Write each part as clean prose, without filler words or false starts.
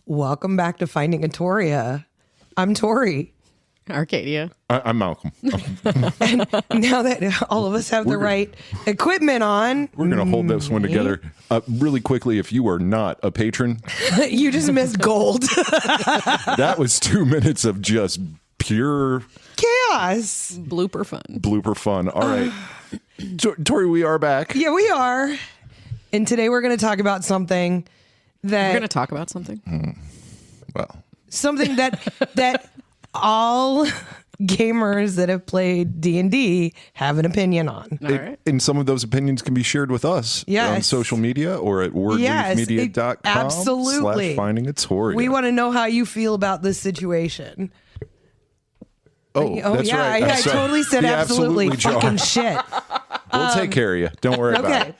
Welcome back to Finding Atoria. I'm Tori. Arcadia. I'm Malcolm. And now that all of us have the right equipment on, We're going to hold this one together. Really quickly, if you are not a patron, you just missed gold. that was 2 minutes of just pure Chaos. Blooper fun. All right. Tori, we are back. Yeah, we are. And today we're going to talk about something that... We're going to talk about something? Well, something that all gamers that have played D&D have an opinion on. All right. and some of those opinions can be shared with us on Yes. social media or at wordleafmedia.com absolutely. /finding Atoria. We want to know how you feel about this situation. Oh, that's yeah, right. I totally said The absolutely jar. fucking shit. We'll take care of you. Don't worry about it.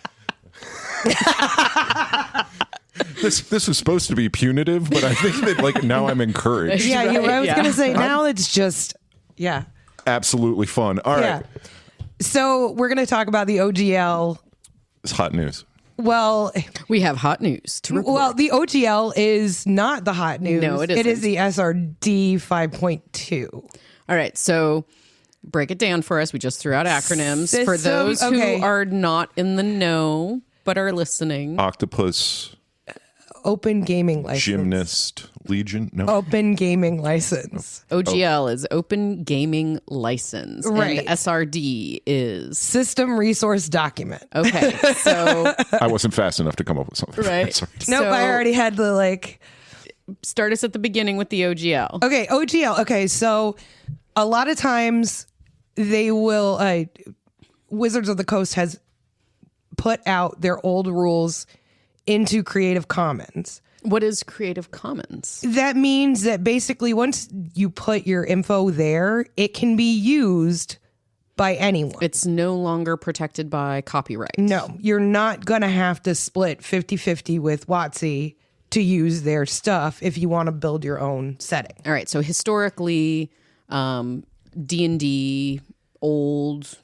This was supposed to be punitive, but I think that now I'm encouraged. Yeah, I was Yeah. going to say, now it's just, yeah. Absolutely fun. All right. Yeah. So we're going to talk about the OGL. It's hot news. Well, We have hot news to report. well, the OGL is not the hot news. No, it It is isn't. the SRD 5.2. All right, so break it down for us. We just threw out acronyms. For System- those okay. who are not in the know but are listening. Octopus, Open gaming license. gymnast, legion. No. Open gaming license. OGL is Open Gaming License. Right. And SRD is... System resource document. Okay, so... I wasn't fast enough to come up with something. Right. Sorry. Nope, So I already had the start us at the beginning with the OGL. Okay, OGL. Okay, so a lot of times they will, Wizards of the Coast has put out their old rules into Creative Commons. What is Creative Commons? That means that basically once you put your info there, it can be used by anyone. It's no longer protected by copyright. No, you're not going to have to split 50-50 with WotC to use their stuff if you want to build your own setting. All right. So historically, D&D, old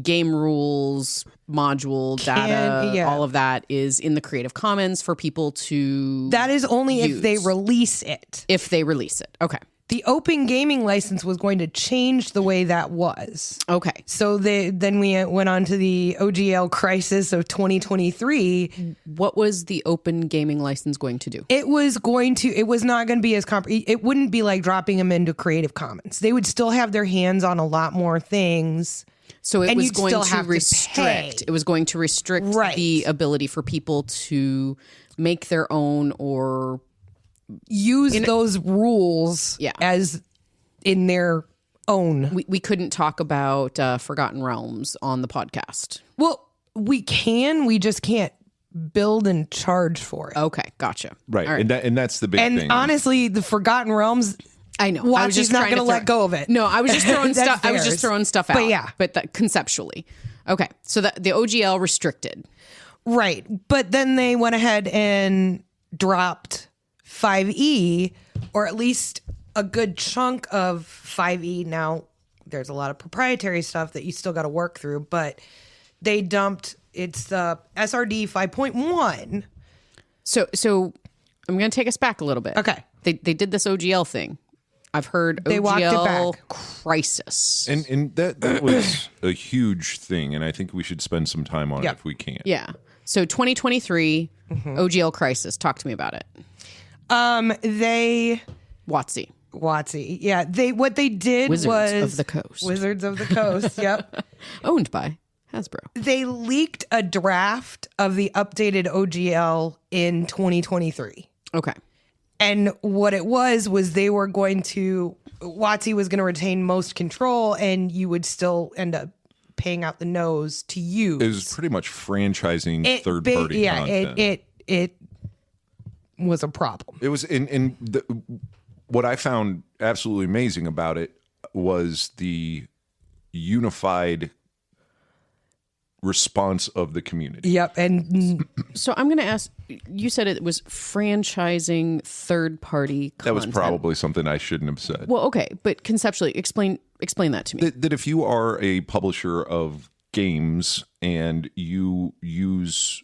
game rules, module, data, yeah. all of that is in the Creative Commons for people to That is only if they use. release it. if they release it. Okay. The open gaming license was going to change the way that was. Okay. So then we went on to the OGL crisis of 2023. What was the Open Gaming License going to do? It was not going to be as it wouldn't be like dropping them into Creative Commons. They would still have their hands on a lot more things. So it And was you'd going still to have to restrict. pay. It was going to restrict Right. the ability for people to make their own or Use those rules Yeah. as in their own. we couldn't talk about Forgotten Realms on the podcast. Well, we just can't build and charge for it. Okay, gotcha. Right. All right. And that's the big And thing. honestly, the Forgotten Realms, I know. I was WotC's not trying going to let go of it. No, I was just throwing That's stuff. I was theirs. just throwing stuff out. But yeah. but conceptually, okay. So the OGL restricted. Right. But then they went ahead and dropped 5e, or at least a good chunk of 5e. Now, there's a lot of proprietary stuff that you still got to work through, but they dumped, it's the SRD 5.1. So I'm going to take us back a little bit. Okay. They did this OGL thing. I've heard They walked it OGL back. crisis. And that was a huge thing, and I think we should spend some time on Yeah. it if we can. Yeah. So 2023 OGL crisis. Talk to me about it. They WotC. Yeah, what they did Wizards was of the Coast. Wizards of the Coast. Yep. Owned by Hasbro. They leaked a draft of the updated OGL in 2023. Okay. And what it was they were going to, WotC was going to retain most control, and you would still end up paying out the nose to use. It was pretty much franchising third-party content. It was a problem. It was what I found absolutely amazing about it was the unified response of the community. Yep. And So I'm going to ask, you said it was franchising third-party content. That was probably something I shouldn't have said. Well, okay, but conceptually, explain that to me. That if you are a publisher of games and you use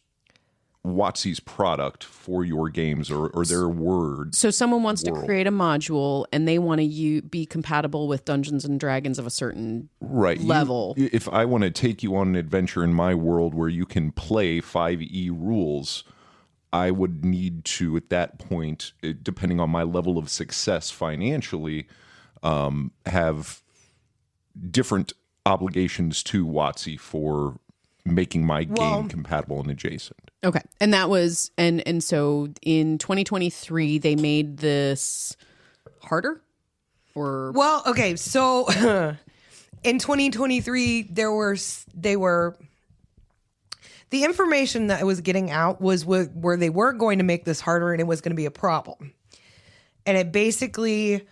WotC's product for your games or their words. So someone wants to create a module and they want to be compatible with Dungeons and Dragons of a certain level. If I want to take you on an adventure in my world where you can play 5e rules, I would need to, at that point, depending on my level of success financially, have different obligations to WotC for making my game compatible and adjacent. Okay. And that was, and so in 2023, they made this harder? Or Well, okay, so in 2023, the information that was getting out was where they were going to make this harder and it was going to be a problem. And it basically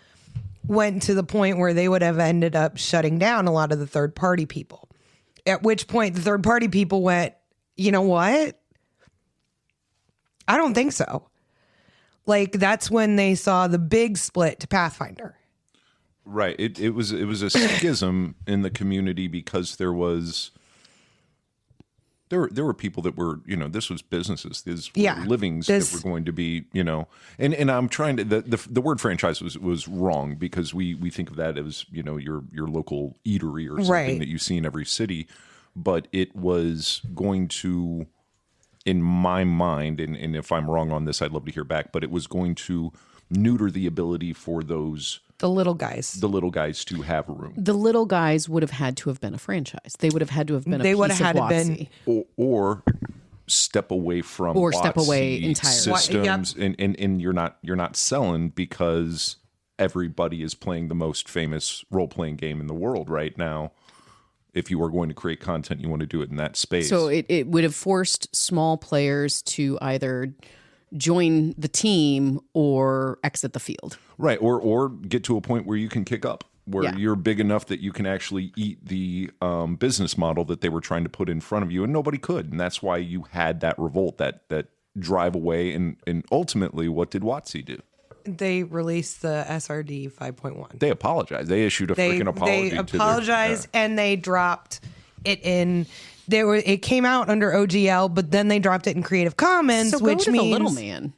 went to the point where they would have ended up shutting down a lot of the third-party people. At which point the third-party people went, you know what? I don't think so. Like, that's when they saw the big split to Pathfinder. Right. It was a schism in the community because there were people that were, this was businesses, these were livings that were going to be, and I'm trying to, the word franchise was wrong because we think of that as, your local eatery or something that you see in every city, but it was going to, in my mind, and if I'm wrong on this, I'd love to hear back, but it was going to neuter the ability for the little guys to have a room. The little guys would have had to have been a franchise. They would have had to have been a piece of WotC. Or step away from step away entirely. Systems, and you're not selling because everybody is playing the most famous role-playing game in the world right now. If you are going to create content, you want to do it in that space. So it would have forced small players to either join the team or exit the field. Right, or get to a point where you can kick up, where you're big enough that you can actually eat the business model that they were trying to put in front of you, and nobody could. And that's why you had that revolt, that drive away. And ultimately, what did WotC do? They released the SRD 5.1. They apologized. They issued a freaking apology. They apologized and they dropped it in. It came out under OGL, but then they dropped it in Creative Commons, So which go to means the little man.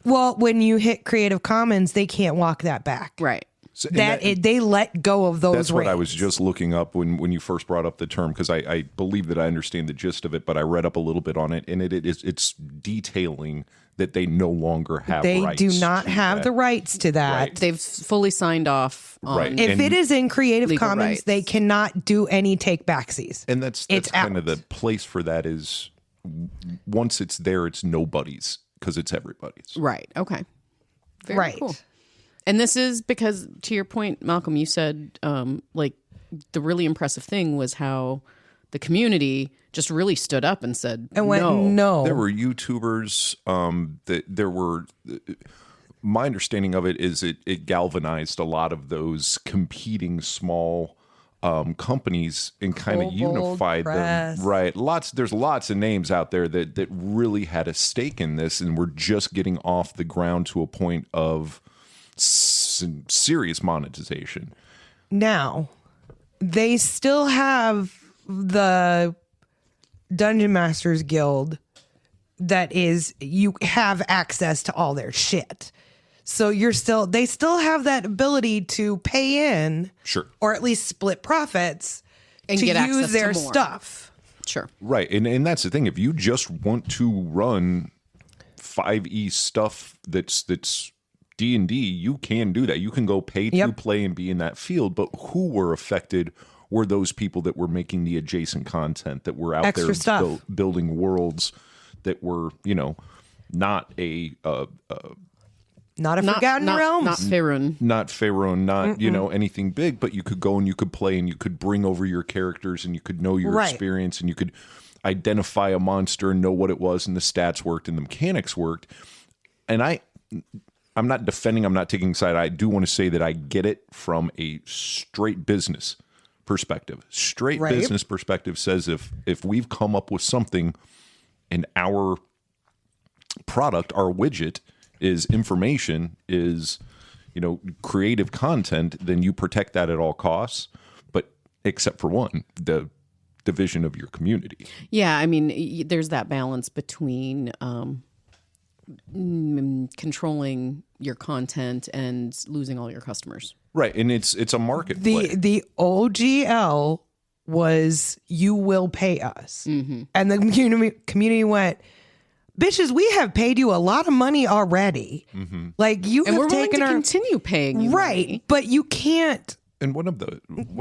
Well, when you hit Creative Commons, they can't walk that back. Right. So, They let go of those. That's what I was just looking up when you first brought up the term, because I believe that I understand the gist of it, but I read up a little bit on it, and it's detailing that they no longer have rights. They do not have the rights to that. Right. They've fully signed off on Right. If it is in Creative Commons, rights. they cannot do any take backsies. And that's kind of the place for that is once it's there, it's nobody's because it's everybody's. Right. Okay. Very cool. And this is because, to your point, Malcolm, you said like the really impressive thing was how the community just really stood up and said and went, no. There were YouTubers that there were. My understanding of it is it galvanized a lot of those competing small companies and kind of unified them. Right. There's lots of names out there that really had a stake in this and were just getting off the ground to a point of some serious monetization. Now, they still have the Dungeon Masters Guild that is, you have access to all their shit. So they still have that ability to pay in, sure, or at least split profits and to get use access their to more stuff. Sure. Right. And that's the thing. If you just want to run 5e stuff that's D&D, you can do that. You can go pay to play and be in that field. But who were affected were those people that were making the adjacent content, that were out extra there stuff. Building worlds that were, not a Forgotten Realms. Not Faerun. Not Faerun, not, anything big, but you could go and you could play and you could bring over your characters and you could know your experience and you could identify a monster and know what it was and the stats worked and the mechanics worked. And I'm not defending, I'm not taking side. I do want to say that I get it from a straight business perspective. Business perspective says if we've come up with something and our product, our widget is information, is creative content, then you protect that at all costs. But except for one, the division of your community. Yeah, I mean, there's that balance between controlling your content and losing all your customers. Right, and it's a market play. The OGL was you will pay us, and the community went, bitches, we have paid you a lot of money already. Like you and have we're willing taken to continue paying you money. but you can't. And one of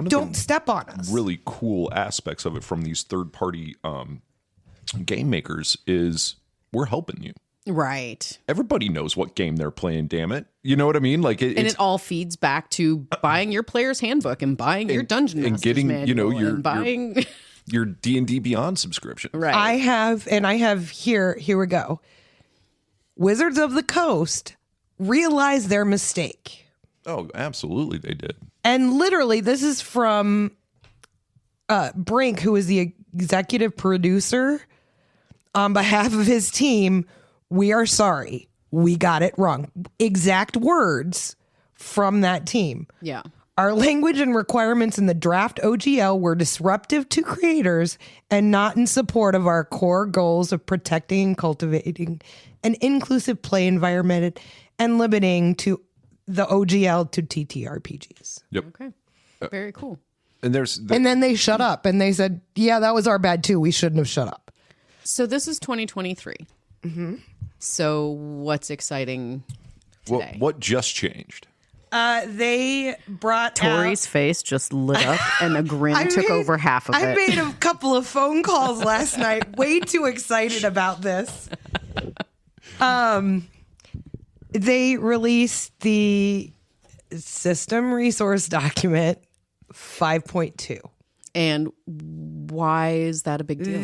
Don't step on us. Really cool aspects of it from these third-party game makers is we're helping you. Right. Everybody knows what game they're playing, damn it. You know what I mean? Like it all feeds back to buying your player's handbook and buying your Dungeon Master's and getting, manual your and buying your D&D Beyond subscription. Right. I have here we go. Wizards of the Coast realized their mistake. Oh, absolutely they did. And literally, this is from Brink, who is the executive producer. On behalf of his team, we are sorry. We got it wrong. Exact words from that team. Yeah. Our language and requirements in the draft OGL were disruptive to creators and not in support of our core goals of protecting and cultivating an inclusive play environment and limiting to the OGL to TTRPGs. Yep. Okay. Very cool. And and then they shut up and they said, yeah, that was our bad too. We shouldn't have shut up. So this is 2023. So what's exciting today? What just changed? They brought Tori's face just lit up and a grin took over half of I it. made a couple of phone calls last night, way too excited about this. They released the System Resource Document 5.2. And why is that a big deal?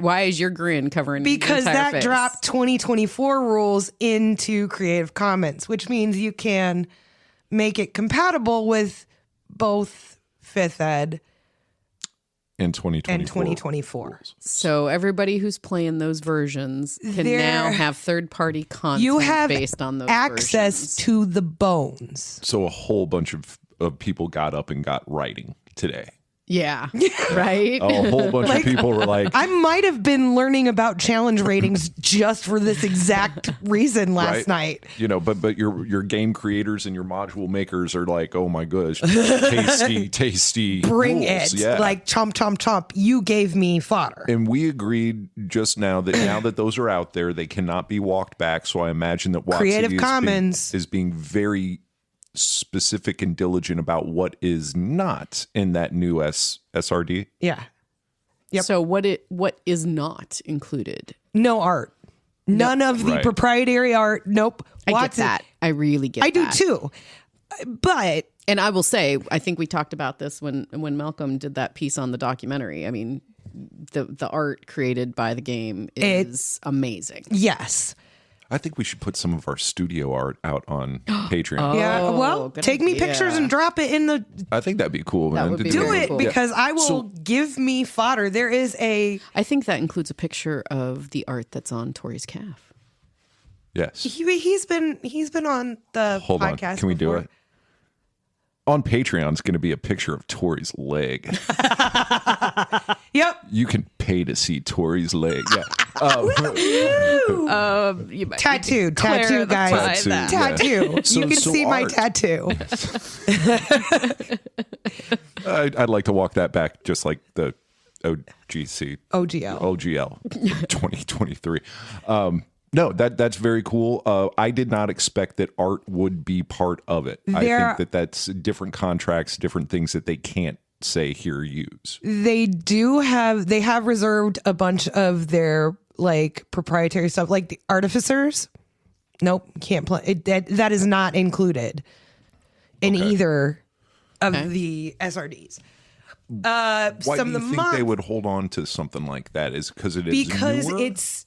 Why is your grin covering Because your entire that face? dropped 2024 rules into Creative Commons, which means you can make it compatible with both 5th Ed In 2024. and 2024. So everybody who's playing those versions can now have third-party content You have based on those access versions. to the bones. So a whole bunch of people got up and got writing today. Yeah, right? A whole bunch of people were like, I might have been learning about challenge ratings just for this exact reason last night. You know, but your game creators and your module makers are like, oh my gosh, tasty. Bring rules. it. Yeah. Like chomp, chomp, chomp. You gave me fodder. And we agreed just now that those are out there, they cannot be walked back. So I imagine that WotC Creative Commons is being very specific and diligent about what is not in that new SRD. Yeah. Yep. So what is not included? No art. None of the Right. proprietary art. Nope. I get Watson. that. I really get I that. do too. But And I will say, I think we talked about this when Malcolm did that piece on the documentary. I mean, the art created by the game is amazing. yes. I think we should put some of our studio art out on Patreon. Yeah. Well, good take me idea. pictures and drop it in the. I think that'd be cool, man. would be Do very it cool. because I will So- give me fodder. There is a. I think that includes a picture of the art that's on Tori's calf. Yes. He's been on the Hold on. podcast. Can we do before. it? On Patreon, it's going to be a picture of Tori's leg. Yep. You can pay to see Tori's leg. Yeah. You might Tattoo guys. Tattoo, yeah. Tattoo. So- you can so see my art. tattoo. I'd like to walk that back just like the OGL OGL. 2023. No, that's very cool. I did not expect that art would be part of it. I think that's different contracts, different things that they can't say here use. They have reserved a bunch of their like proprietary stuff, like the artificers. Nope, can't play. That is not included in either of the SRDs. Why Some do of you the think they would hold on to something like that? Is because it is newer? it's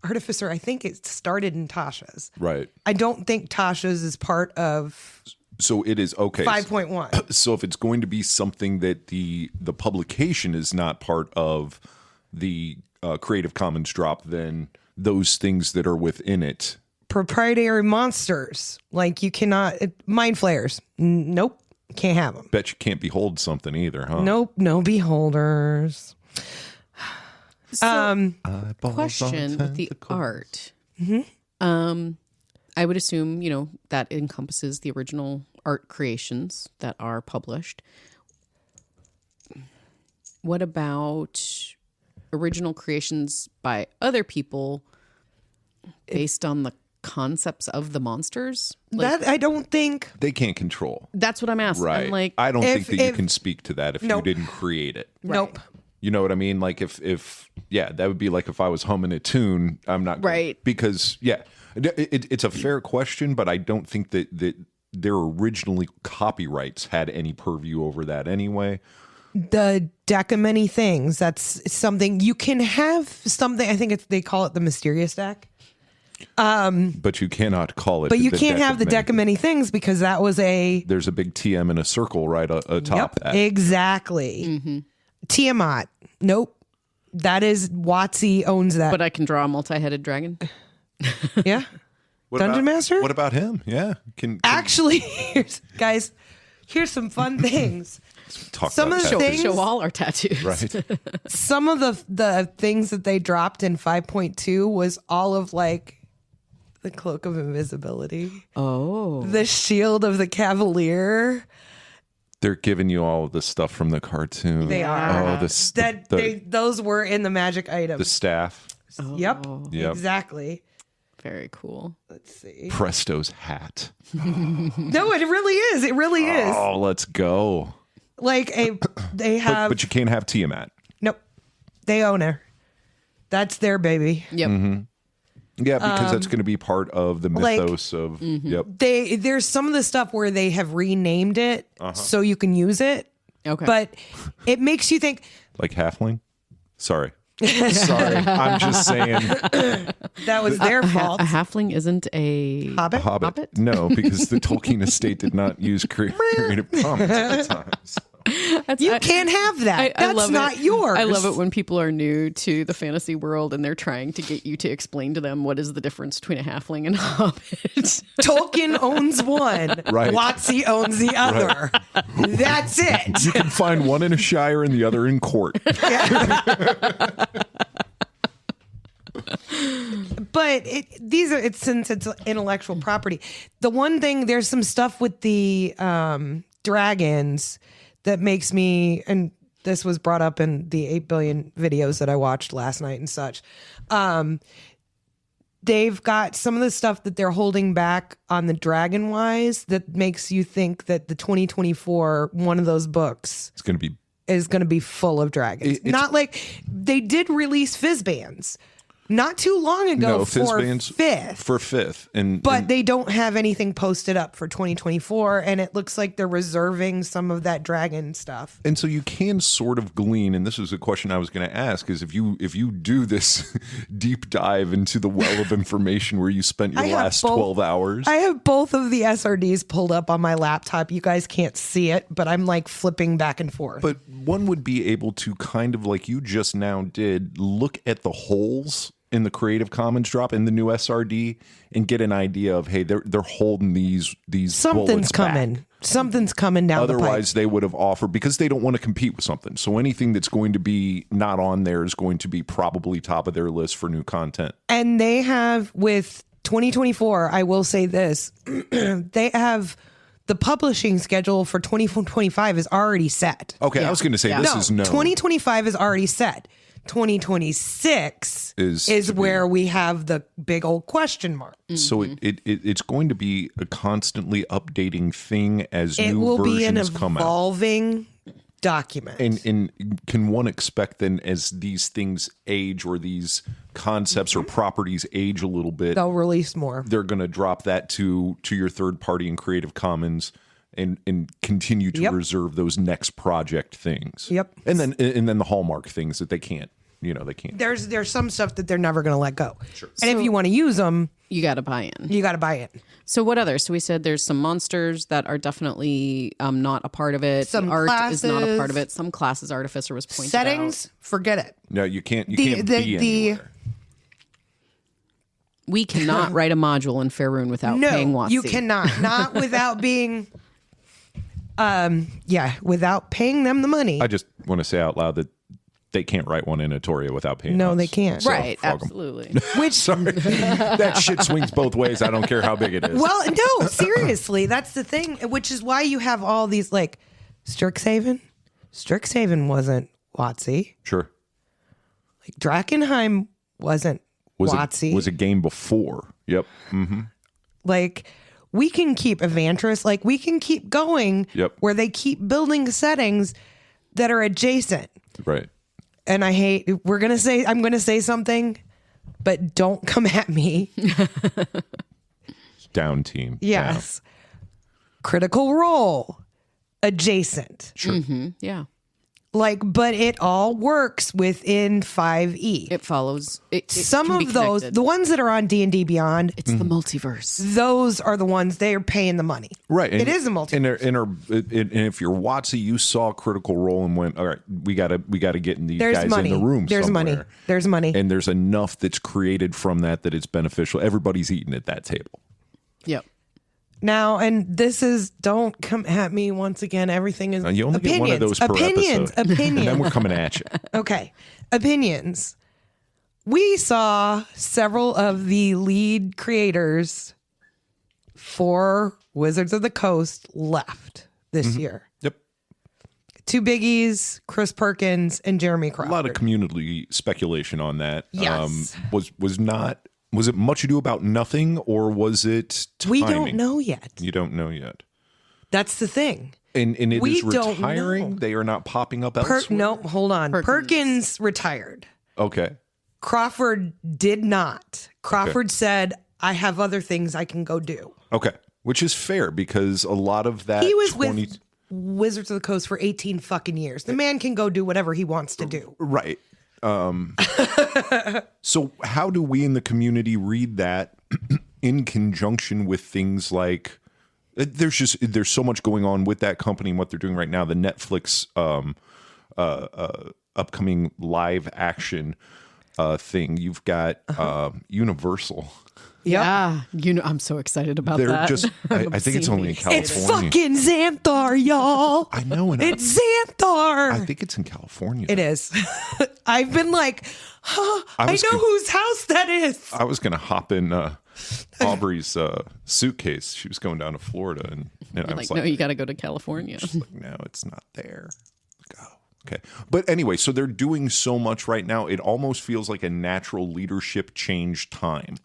Artificer. I think it started in Tasha's. Right. I don't think Tasha's is part of So it is okay. 5.1. So if it's going to be something that the publication is not part of the Creative Commons drop, then those things that are within it. Proprietary monsters, like you cannot mind flayers. Nope, Can't have them. Bet you can't behold something either, huh? Nope, no beholders. So, question with the art. I would assume, that encompasses the original art creations that are published. What about original creations by other people based on the concepts of the monsters? That I don't think. They can't control. That's what I'm asking. Right. I'm like, I don't think that you can speak to that if you didn't create it. Nope. You know what I mean? Like if that would be like if I was humming a tune, I'm not Right. Because it's a fair question, but I don't think that their originally copyrights had any purview over that anyway. The deck of many things. That's something you can have. Something I think they call it the mysterious deck. But you cannot call it. But you can't have the deck of many things because that was There's a big TM in a circle right atop that. Exactly. Tiamat. Nope. That is WotC owns that. but I can draw a multi-headed dragon. Yeah. Dungeon Master? What about him? Yeah. Can Actually, here's some fun things. talk some about of the that. things- Show all our tattoos. Right. Some of the things that they dropped in 5.2 was all of like the cloak of invisibility, the shield of the cavalier. They're giving you all of the stuff from the cartoon. They are. Oh, those were in the magic items. the staff. Yep, Yep. exactly. Very cool. Let's see. Presto's hat. No, it really is. It really is. Oh, let's go. Like they have. But you can't have Tiamat. Nope. They own her. That's their baby. Yep. Yeah, because that's going to be part of the mythos of. Yep. There's some of the stuff where they have renamed it so you can use it. Okay. But it makes you think Like halfling. Sorry. Sorry. I'm just saying. that was their fault. A halfling isn't a Hobbit? Hobbit. No, because the Tolkien estate did not use Creative Commons at the time. So. You can't have that. I That's love not it. yours. I love it when people are new to the fantasy world and they're trying to get you to explain to them what is the difference between a halfling and a hobbit. Tolkien owns one. Right. WotC owns the other. That's it. You can find one in a shire and the other in court. But since it's intellectual property. The one thing, there's some stuff with the dragons that makes me, and this was brought up in the 8 billion videos that I watched last night and such. They've got some of the stuff that they're holding back on the dragon wise that makes you think that the 2024 one of those books It's going to be. is going to be full of dragons. Not like they did release Fizzbands not too long ago for Fizzbands fifth. For fifth. But they don't have anything posted up for 2024, and it looks like they're reserving some of that dragon stuff. And so you can sort of glean, and this is a question I was going to ask, is if you do this deep dive into the well of information where you spent your last 12 hours. I have both of the SRDs pulled up on my laptop. You guys can't see it, but I'm like flipping back and forth. But one would be able to kind of, like you just now did, look at the holes in the Creative Commons drop in the new SRD and get an idea of, hey, they're holding these something's bullets coming. back. Something's coming down the pipe. Otherwise, they would have offered, because they don't want to compete with something. So anything that's going to be not on there is going to be probably top of their list for new content. And they have, with 2024, I will say this, they have the publishing schedule for 2025 is already set. Okay, I was going to say this is known. 2025 is already set. 2026 is where we have the big old question mark. So it's going to be a constantly updating thing as It new will be an versions come out. evolving document. And can one expect then, as these things age or these concepts or properties age a little bit, They'll release more. they're going to drop that to your third party and Creative Commons and continue to reserve those next project things. Yep. And then the hallmark things that they can't. They can't. There's some stuff that they're never going to let go. Sure. And if you want to use them, You got to buy in. you got to buy it. So what others? So we said there's some monsters that are definitely not a part of it. Some art is not a classes. part of it. Some classes, Artificer was pointed Settings, forget it. No, you can't. You can't be anywhere. out. We cannot write a module in Faerun without paying No, WotC. you cannot. Not without being Yeah, without paying them the money. I just want to say out loud that they can't write one in Atoria without paying No, us. they can't. So, Right, fuck 'em. absolutely. Which Sorry. That shit swings both ways. I don't care how big it is. Well, no, seriously, that's the thing, which is why you have all these like Strixhaven. Strixhaven wasn't WotC. Sure. Like Drakkenheim wasn't WotC. Was a game before. Yep. Like we can keep Evantris, like we can keep going Yep. where they keep building settings that are adjacent. Right. And I'm going to say something, but don't come at me. Down team. Yes. Critical Role. Adjacent. Sure. Yeah. Like, but it all works within 5e. It follows. It Some can be of those, connected. the ones that are on D&D Beyond, It's the multiverse. those are the ones they are paying the money. Right. It is a multi. And if you're WotC, you saw Critical Role and went, all right, we gotta get in these There's guys money. in the room There's somewhere. money. There's money. And there's enough that's created from that it's beneficial. Everybody's eating at that table. Yep. Now, and this is, don't come at me once again. Everything is You only get one of those per opinions. episode. And then Opinions. we're coming at you. Okay. Opinions. We saw several of the lead creators for Wizards of the Coast left this year. Yep. Two biggies, Chris Perkins and Jeremy A Crawford. lot of community speculation on that. Yes. Was it Much Ado About Nothing, or was it timing? We don't know yet. You don't know yet. That's the thing. And it We is don't retiring. know. They are not popping up elsewhere. No, hold on. Perkins retired. Okay. Crawford did not. Crawford said, I have other things I can go do. Okay. Which is fair because a lot of that He was with Wizards of the Coast for 18 fucking years. The man can go do whatever he wants to do. Right. So how do we in the community read that in conjunction with things like there's so much going on with that company and what they're doing right now, the Netflix upcoming live action thing. You've got Universal. Yeah. I'm so excited about They're that. just I think it's only in California. It's fucking Xanthar, y'all. I know, and It's Xanthar. I think it's in California. It is. I've been like, I know whose house that is. I was gonna hop in Aubrey's suitcase. She was going down to Florida, and I was no, you got to go to California. she's like, no, it's not there. Like, oh, okay. But anyway, so they're doing so much right now. It almost feels like a natural leadership change time.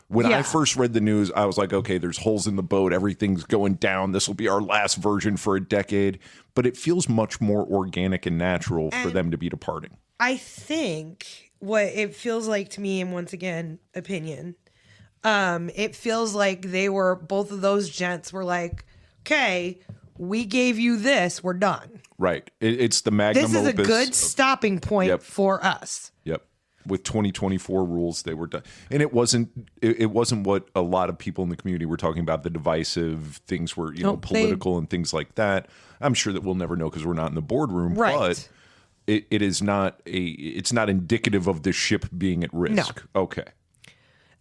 When I first read the news, I was like, okay, there's holes in the boat. Everything's going down. This will be our last version for a decade. But it feels much more organic and natural for them to be departing. I think what it feels like to me, and once again, opinion, it feels like both of those gents were like, okay, we gave you this, we're done. Right. It's the magnum opus. This is a good stopping point for us. Yep. With 2024 rules, they were done, and it wasn't what a lot of people in the community were talking about. The divisive things were, political and things like that. I'm sure that we'll never know because we're not in the boardroom. Right. But it is not it's not indicative of the ship being at risk. No. Okay.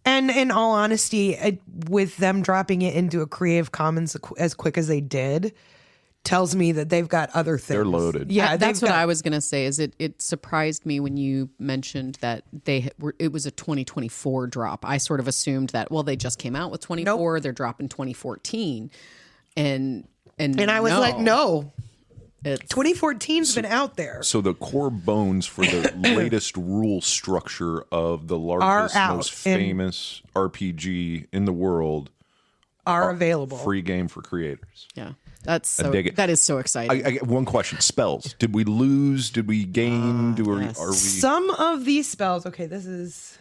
And in all honesty, with them dropping it into a Creative Commons as quick as they did, tells me that they've got other things. They're loaded. Yeah, that's what I was going to say. Is it surprised me when you mentioned that it was a 2024 drop. I sort of assumed that they just came out with 24. Nope. They're dropping 2014, and I was like, no. 2014's been out there. So the core bones for the latest rule structure of the largest, most famous RPG in the world are available. Free game for creators. Yeah. That is so exciting. I get one question. Spells. Did we lose? Did we gain? Are we? Some of these spells. Okay, this is.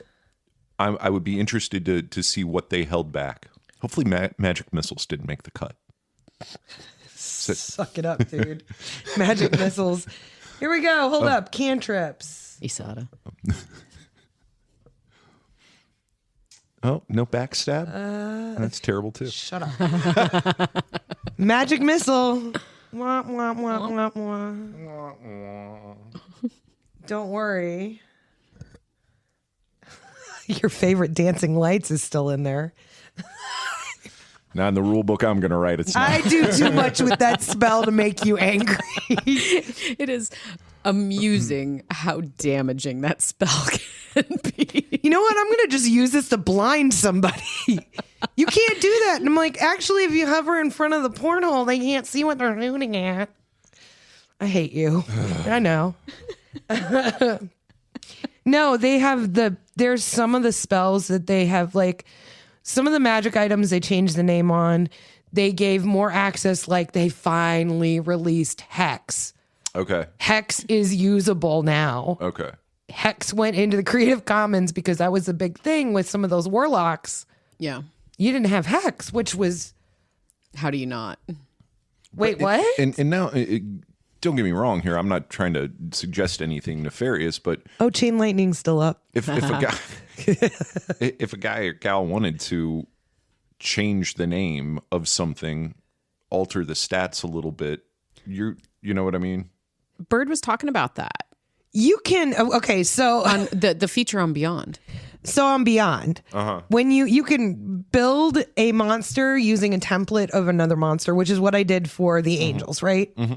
I would be interested to see what they held back. Hopefully, magic missiles didn't make the cut. Suck it up, dude. Magic missiles. Here we go. Hold up. Cantrips. Isada. Oh, no backstab? That's terrible, too. Shut up. Magic missile. Wah, wah, wah, wah, wah. Don't worry. Your favorite dancing lights is still in there. Not in the rule book I'm going to write. It's not. I do too much with that spell to make you angry. It is amusing how damaging that spell can be. You know what? I'm going to just use this to blind somebody. You can't do that. And I'm like, actually, if you hover in front of the porthole, they can't see what they're shooting at. I hate you. I know. No, they have there's some of the spells that they have, like, some of the magic items they changed the name on. They gave more access, like they finally released Hex. Okay. Hex is usable now. Okay. Hex went into the Creative Commons because that was the big thing with some of those warlocks. Yeah. You didn't have Hex, which was... How do you not? Wait, what? And now, don't get me wrong here. I'm not trying to suggest anything nefarious, but... Oh, Chain Lightning's still up. If a guy... if a guy or gal wanted to change the name of something, alter the stats a little bit, you know what I mean? Bird was talking about that. You can, okay, so on the feature on Beyond. So on Beyond, when you can build a monster using a template of another monster, which is what I did for the Angels, right? Mm-hmm.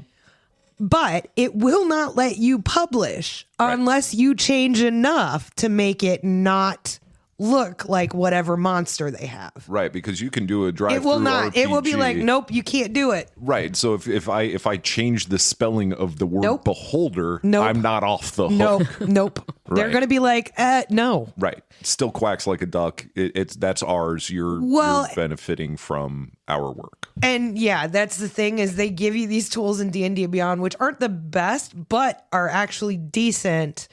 But it will not let you publish unless you change enough to make it not look like whatever monster they have. Right, because you can do a drive-through It will not. RPG. It will be like, nope, you can't do it. Right. So if I change the spelling of the word beholder, Nope. I'm not off the hook. Nope. They're Right. going to be like, no. Right. Still quacks like a duck. That's ours. You're benefiting from our work. And yeah, that's the thing, is they give you these tools in D&D Beyond, which aren't the best, but are actually decent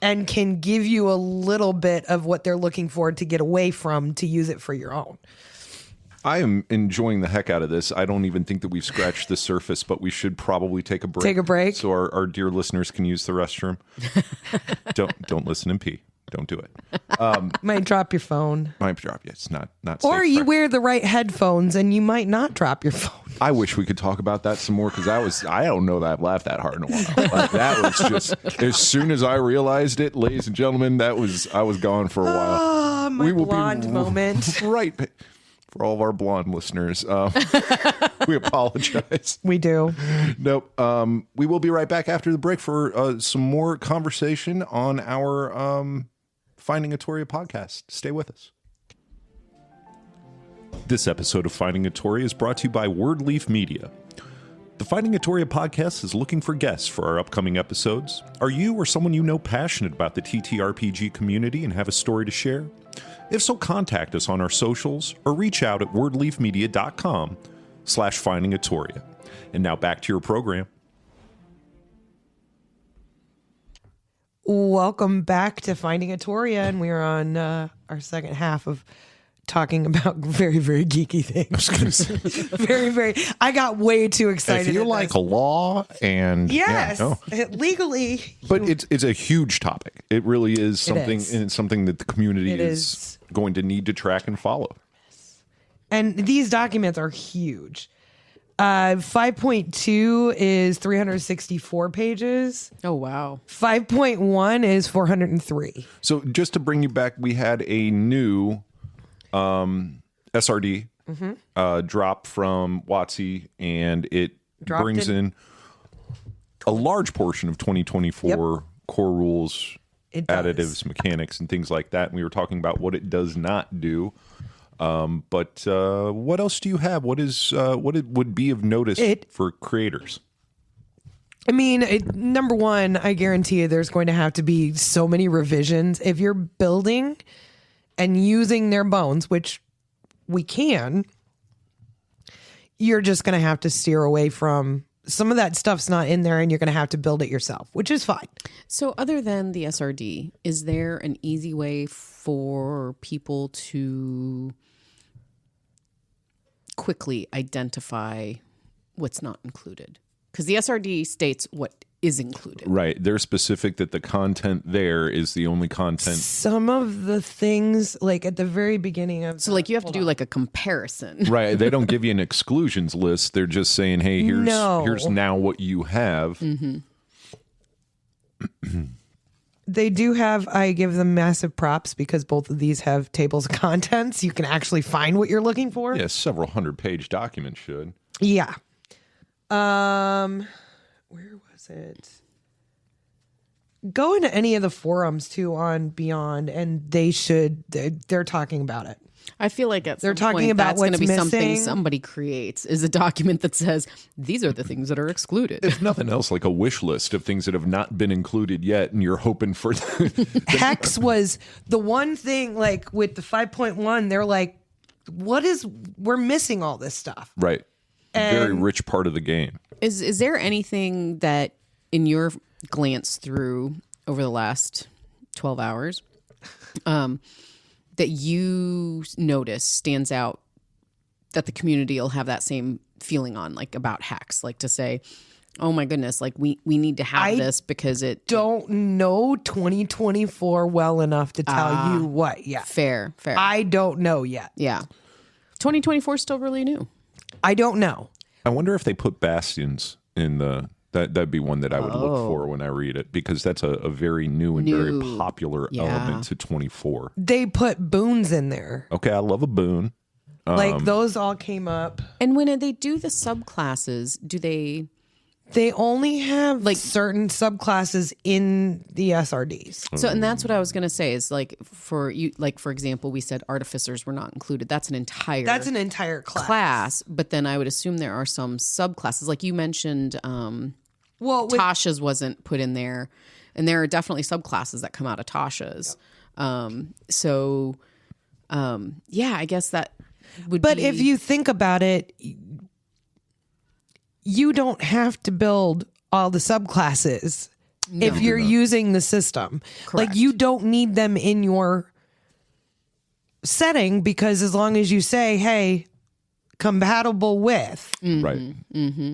and can give you a little bit of what they're looking for to get away from, to use it for your own. I am enjoying the heck out of this. I don't even think that we've scratched the surface, but we should probably take a break. Take a break. So our dear listeners can use the restroom. Don't listen and pee. Don't do it. Might drop your phone. Might drop you. It's not Or safe you for- wear the right headphones and you might not drop your phone. I wish we could talk about that some more, because I don't know that I've laughed that hard in a while. Like, that was just, as soon as I realized it, ladies and gentlemen, I was gone for a while. Oh, my blonde moment. Right. For all of our blonde listeners, we apologize. We do. Nope. We will be right back after the break for some more conversation on our Finding a Tori podcast. Stay with us. This episode of Finding a Tori is brought to you by Wordleaf Media. The Finding a Tori podcast is looking for guests for our upcoming episodes. Are you or someone you know passionate about the TTRPG community and have a story to share? If so, contact us on our socials or reach out at wordleafmedia.com/findingatoria. And now back to your program. Welcome back to Finding a Toria, and we're on our second half of talking about very, very geeky things. I was going to say, Very, very. I got way too excited. if you at like this. law and Yes, yeah, no. legally. But it's a huge topic. It really is something, is. and it's something that the community It is going to need to track and follow. And these documents are huge. 5.2 is 364 pages. Oh, wow. 5.1 is 403. So just to bring you back, we had a new SRD drop from WotC, and it Dropped brings in a large portion of 2024 core rules, It does. additives, mechanics, and things like that. And we were talking about what it does not do. But what else do you have? What it would be of notice for creators? I mean, number one, I guarantee you there's going to have to be so many revisions. If you're building and using their bones, which we can, you're just going to have to steer away from some of that stuff's not in there, and you're going to have to build it yourself, which is fine. So other than the SRD, is there an easy way for people to quickly identify what's not included? Because the SRD states what is included. Right. They're specific that the content there is the only content. Some of the things, like at the very beginning of... So like you have to do like a comparison. Right. They don't give you an exclusions list. They're just saying, hey, here's now what you have. Mm-hmm. They do have, I give them massive props because both of these have tables of contents. You can actually find what you're looking for. Yeah, several 100-page documents should. Yeah. Where was it? Go into any of the forums too on Beyond, and they're talking about it. I feel like they're talking about that's going to what's be something missing. somebody creates is a document that says these are the things that are excluded. If nothing else, like a wish list of things that have not been included yet, and you're hoping for. Hex was the one thing, like with the 5.1, they're like, we're missing all this stuff. Right. Very rich part of the game. Is there anything that in your glance through over the last 12 hours that you notice stands out that the community will have that same feeling on, like about hacks, like to say, oh my goodness, like we need to have this because it don't know 2024 well enough to tell you what yet. Fair. I don't know yet. Yeah. 2024 is still really new. I don't know. I wonder if they put bastions in the that'd be one that I would look for when I read it, because that's a very new and very popular element to 24. They put boons in there. Okay, I love a boon. Like those all came up. And when they do the subclasses, do they only have like certain subclasses in the SRDs. So, and that's what I was going to say is like for you, like for example, we said artificers were not included. That's an entire class. But then I would assume there are some subclasses, like you mentioned. Tasha's wasn't put in there, and there are definitely subclasses that come out of Tasha's. Yep. I guess that would. But if you think about it, you don't have to build all the subclasses if you're using the system. Correct. Like you don't need them in your setting, because as long as you say, hey, compatible with, right,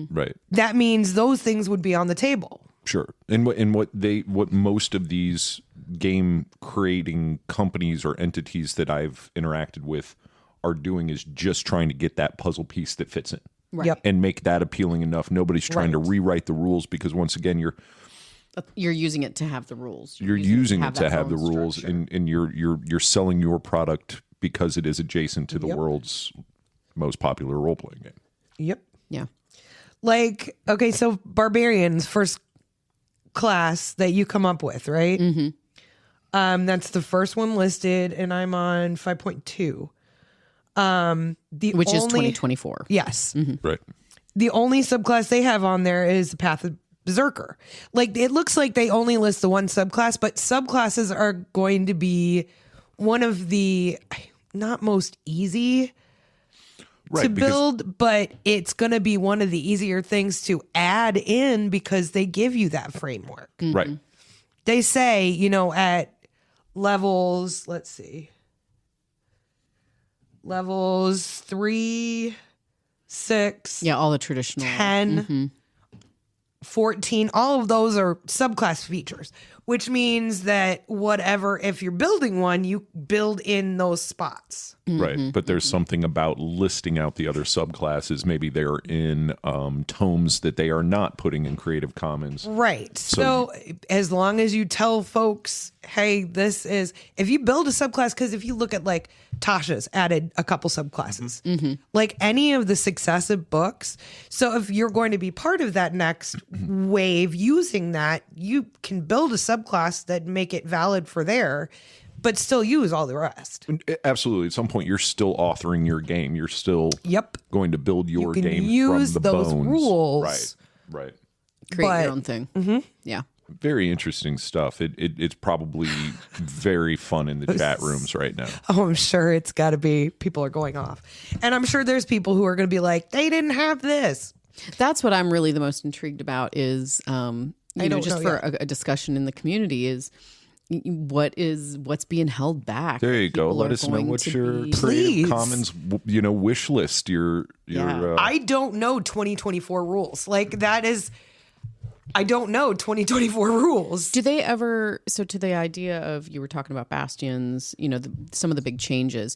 right, that means those things would be on the table. Sure. And what most of these game creating companies or entities that I've interacted with are doing is just trying to get that puzzle piece that fits in. Right. Yep. And make that appealing enough. Nobody's trying to rewrite the rules, because once again, you're using it to have the rules. You're using it to have the bone rules, structure. and you're selling your product because it is adjacent to the world's most popular role playing game. Yep. Yeah. Like, okay, so Barbarians, first class that you come up with, right? Mm-hmm. That's the first one listed, and I'm on 5.2. Which is 2024. Yes. Mm-hmm. Right. The only subclass they have on there is the Path of Berserker. Like, it looks like they only list the one subclass, but subclasses are going to be one of the not most easy to build, but it's going to be one of the easier things to add in because they give you that framework. Mm-hmm. Right. They say, at levels, let's see, levels 3, 6, all the traditional 10, 14, all of those are subclass features, which means that whatever, if you're building one, you build in those spots. Right. But there's something about listing out the other subclasses. Maybe they're in tomes that they are not putting in Creative Commons. Right. So as long as you tell folks, hey, this is, if you build a subclass, because if you look at like Tasha's added a couple subclasses, like any of the successive books. So if you're going to be part of that next wave using that, you can build a subclass that make it valid for there, but still use all the rest. Absolutely. At some point, you're still authoring your game. You're still going to build your game use from the those bones. rules. Right. create your own thing. Yeah. Very interesting stuff. It's probably very fun in the chat rooms right now. Oh, I'm sure it's got to be. People are going off. And I'm sure there's people who are going to be like, they didn't have this. That's what I'm really the most intrigued about is, just for a discussion in the community is what's being held back. There you go. Let us know what's your Creative Commons, wish list. Your I don't know 2024 rules. Like that is, I don't know 2024 rules. Do they ever? So to the idea of you were talking about bastions, some of the big changes.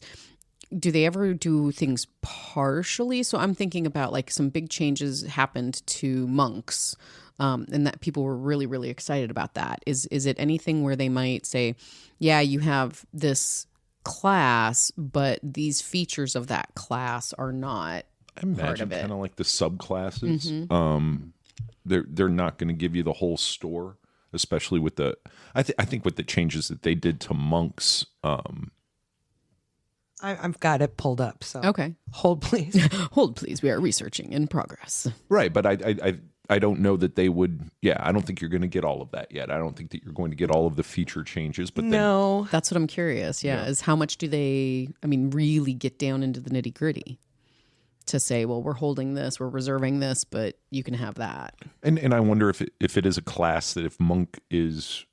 Do they ever do things partially? So I'm thinking about like some big changes happened to monks. and that people were really, really excited about that. Is it anything where they might say, yeah, you have this class, but these features of that class are not I imagine part of it? kind of like the subclasses. They're not going to give you the whole store, especially with the. I think with the changes that they did to monks. I've got it pulled up. So Okay. hold please. Hold, please. We are researching in progress. Right, but I don't know that they would. Yeah, I don't think you're going to get all of that yet. I don't think that you're going to get all of the feature changes. But No, That's what I'm curious. Yeah. Is how much do they, really get down into the nitty gritty to say, well, we're holding this, we're reserving this, but you can have that. And I wonder if it is a class that if monk is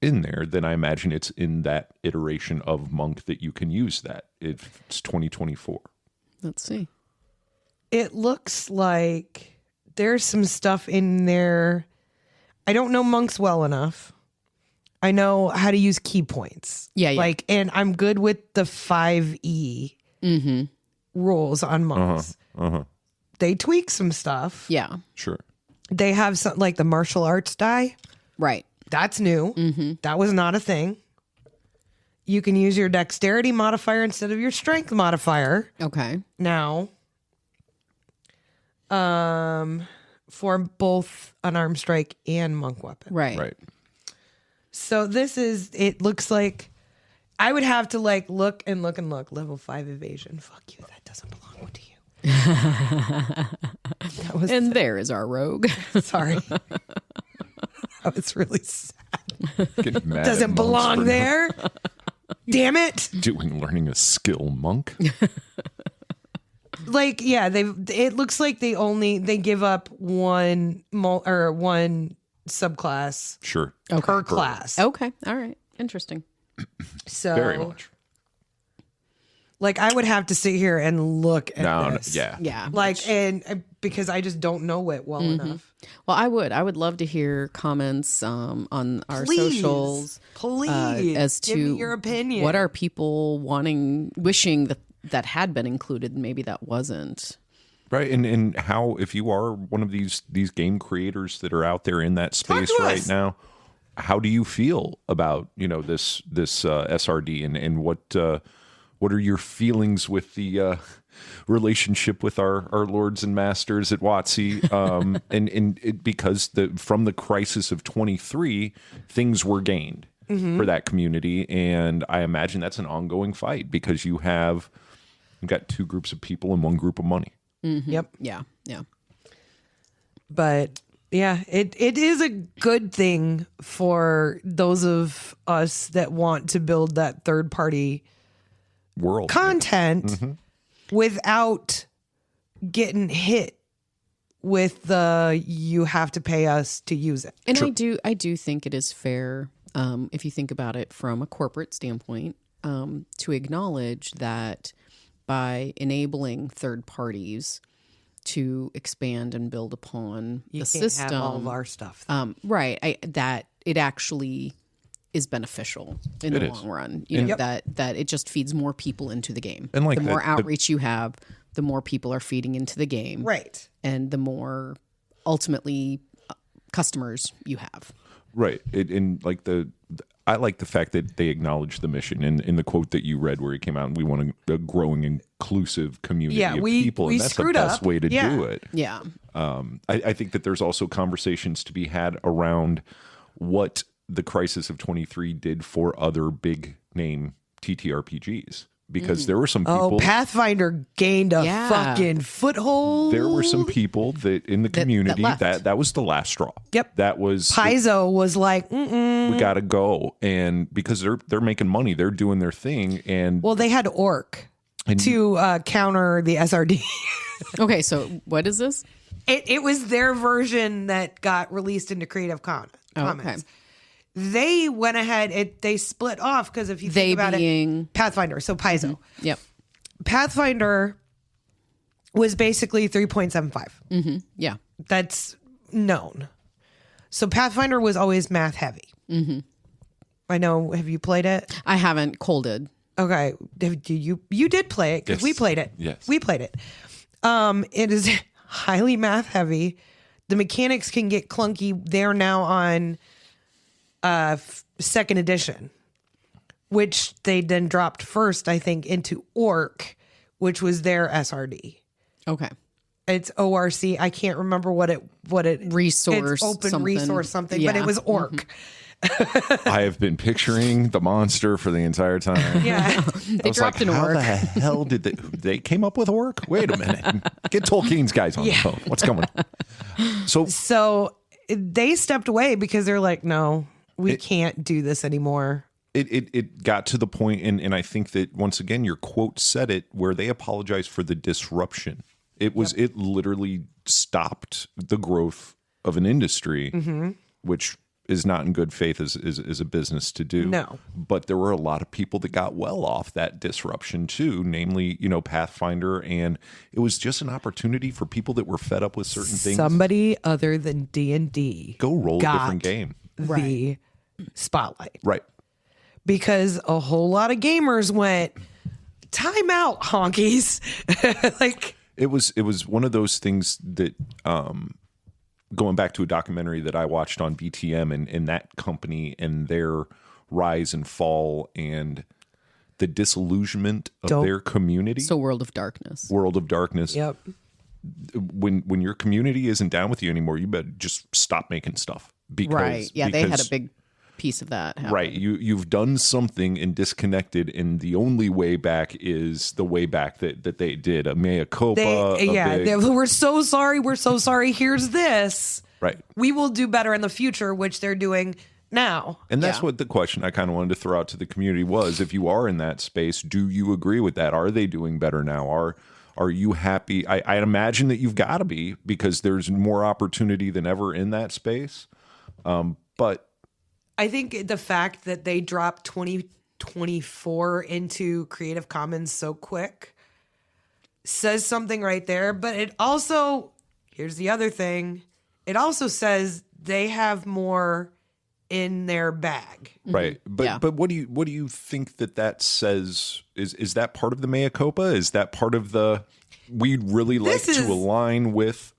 in there, then I imagine it's in that iteration of monk that you can use that. If it's 2024. Let's see. it looks like there's some stuff in there. I don't know monks well enough. I know how to use key points. Yeah. Like, and I'm good with the 5E rules on monks. They tweak some stuff. Yeah. Sure. They have something like the martial arts die. Right. That's new. That was not a thing. You can use your dexterity modifier instead of your strength modifier Okay. now. For both unarmed strike and monk weapon. Right. Right. So it looks like I would have to like look. Level 5 evasion. Fuck you. That doesn't belong to you. That was And there is our rogue. sorry. That was really sad. Get mad at Doesn't monks belong for there. Damn it. learning a skill, monk. Like, yeah, it looks like they give up one subclass Sure. per class. Okay. All right. Interesting. So Very much. like I would have to sit here and look at this. Yeah. Yeah. Like, and because I just don't know it well enough. Well, I would love to hear comments on our Please, socials. please, as give to me your opinion. What are people wishing that had been included, and maybe that wasn't. Right. And how, if you are one of these game creators that are out there in that space to right us. now, how do you feel about, this SRD and what are your feelings with the relationship with our lords and masters at WotC? Because from the crisis of 23, things were gained for that community. And I imagine that's an ongoing fight because you've got two groups of people and one group of money. Yep. Yeah. Yeah. But yeah, it is a good thing for those of us that want to build that third party World. content without getting hit with the you have to pay us to use it. And I do think it is fair, if you think about it from a corporate standpoint, to acknowledge that by enabling third parties to expand and build upon You the can't system, have all of our stuff. right? That it actually is beneficial in the long run. That it just feeds more people into the game. And like the more outreach you have, the more people are feeding into the game, Right. and the more ultimately customers you have. Right. I like the fact that they acknowledge the mission in the quote that you read where he came out and we want a growing, inclusive community of people. we And that's the screwed best up. way to do it. Yeah. I think that there's also conversations to be had around what the crisis of 23 did for other big name TTRPGs. Because there were some people. Oh, Pathfinder gained a Yeah. fucking foothold. There were some people that in the community left. that was the last straw. Yep. That was Paizo was like, we got to go, and because they're making money, they're doing their thing, and well, they had Orc to counter the SRD. Okay, so what is this? It was their version that got released into Creative Commons. okay. They went ahead. They split off because if you They think about being- it, Pathfinder, so Paizo. Yep. Pathfinder was basically 3.75. Yeah. That's known. So Pathfinder was always math heavy. I know. Have you played it? I haven't colded. Okay. You did play it because Yes. we played it. Yes. We played it. It is highly math heavy. the mechanics can get clunky. They're now on second edition, which they then dropped first, I think, into Orc, which was their SRD. Okay. It's ORC. I can't remember what it Resource it's open something. resource something, Yeah. but it was Orc. I have been picturing the monster for the entire time. Yeah. They dropped an how orc. the hell did they came up with orc? Wait a minute. Get Tolkien's guys on the phone. What's going on? So they stepped away because they're like, no, we can't do this anymore. It got to the point, and I think that once again your quote said it, where they apologized for the disruption. It literally stopped the growth of an industry, which is not in good faith as a business to do. No. But there were a lot of people that got well off that disruption too, namely, Pathfinder, and it was just an opportunity for people that were fed up with certain things. Somebody other than D&D Go roll a different game. the spotlight. Right. Because a whole lot of gamers went, time out, honkies. Like, It was one of those things that going back to a documentary that I watched on BTM and that company and their rise and fall and the disillusionment of their community. So World of Darkness. World of Darkness. yep. When your community isn't down with you anymore, you better just stop making stuff. Right. Yeah, they had a big piece of that happen. Right. You've done something and disconnected, and the only way back is the way back that they did. A mea culpa. We're so sorry. We're so sorry. Here's this. Right. We will do better in the future, which they're doing now. And that's what the question I kind of wanted to throw out to the community was, if you are in that space, do you agree with that? Are they doing better now? Are you happy? I imagine that you've got to be, because there's more opportunity than ever in that space. But I think the fact that they dropped 2024 into Creative Commons so quick says something right there. But it also, here's the other thing, it also says they have more in their bag. right. But what do you think that says? Is that part of the mea culpa? Is that part of the we'd really like to align with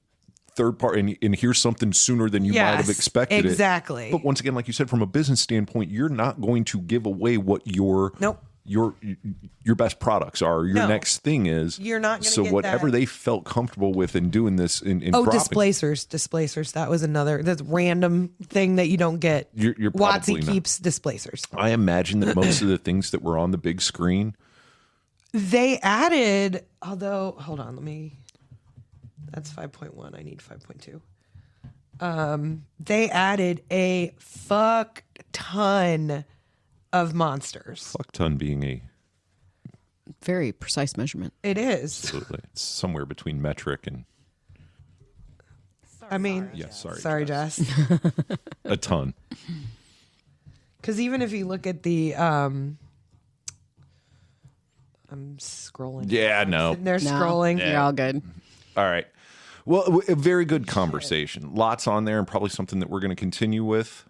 third party and here's something sooner than you might have expected? Exactly. But once again, like you said, from a business standpoint, you're not going to give away what your best products are. Your next thing is. You're not going to so get whatever that. they felt comfortable with in doing this in dropping. Displacers. That was that's random thing that you don't get. You're probably WotC not. keeps displacers. I imagine that most of the things that were on the big screen. They added, although, hold on, that's 5.1. I need 5.2. They added a fuck ton of monsters. Fuck ton being a Very precise measurement. It is. absolutely. It's somewhere between metric and Sorry, Jess. a ton. Because even if you look at the, I'm scrolling. Yeah, no. They're scrolling. You're all good. All right. Well, a very good conversation. Lots on there, and probably something that we're going to continue with.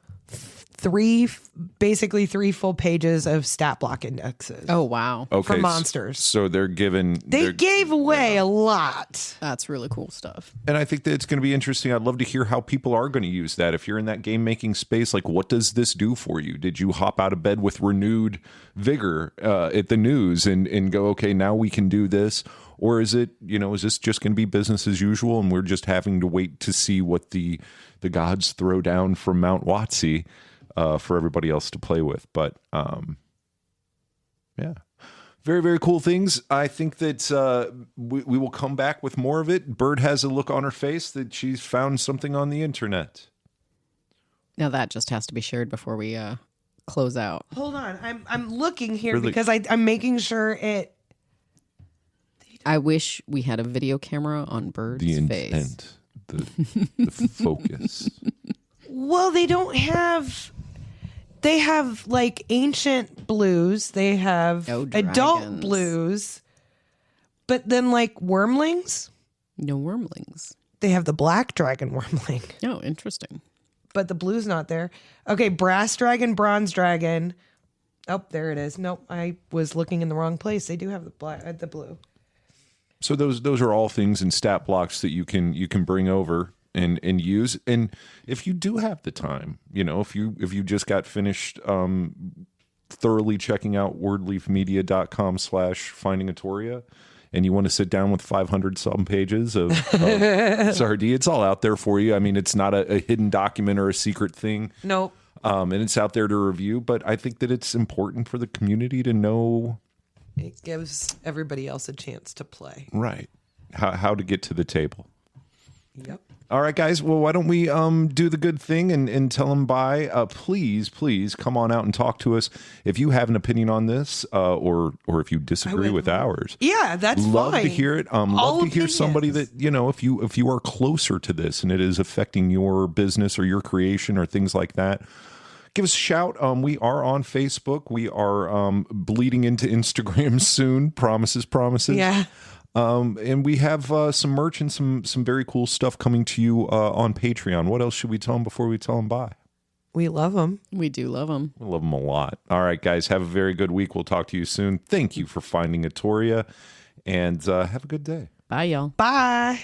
Basically 3 full pages of stat block indexes. Oh, wow. Okay, For monsters. So they're giving. They gave away a lot. That's really cool stuff. And I think that it's going to be interesting. I'd love to hear how people are going to use that. If you're in that game making space, like, what does this do for you? Did you hop out of bed with renewed vigor at the news and go, okay, now we can do this? Or is it, is this just going to be business as usual, and we're just having to wait to see what the gods throw down from Mount WotC for everybody else to play with? But yeah, very, very cool things. I think that we will come back with more of it. Bird has a look on her face that she's found something on the internet. Now that just has to be shared before we close out. Hold on. I'm looking here Really? because I'm making sure it. I wish we had a video camera on Bird's The face. intent, the focus. Well, they don't have. They have like ancient blues. They have adult dragons. blues. But then like wormlings, No wormlings. they have the black dragon wormling, Oh, interesting. but the blue's not there. Okay, brass dragon, bronze dragon. Oh, there it is. Nope, I was looking in the wrong place. They do have the blue. So those are all things in stat blocks that you can bring over and use. And if you do have the time, if you just got finished thoroughly checking out wordleafmedia.com/findingatoria, and you want to sit down with 500 some pages of SRD, it's all out there for you. I mean, it's not a hidden document or a secret thing. Nope. And it's out there to review, but I think that it's important for the community to know. It gives everybody else a chance to play. Right. How to get to the table. Yep. All right, guys. Well, why don't we do the good thing and tell them bye? Please come on out and talk to us. If you have an opinion on this or if you disagree with ours. Yeah, that's love fine. to hear it. Love to hear somebody that, if you are closer to this and it is affecting your business or your creation or things like that, give us a shout. We are on Facebook. We are bleeding into Instagram soon. Promises. Yeah. And we have some merch and some very cool stuff coming to you on Patreon. What else should we tell them before we tell them bye? We love them. We do love them. We love them a lot. All right, guys. Have a very good week. We'll talk to you soon. Thank you for finding Atoria, and have a good day. Bye, y'all. Bye.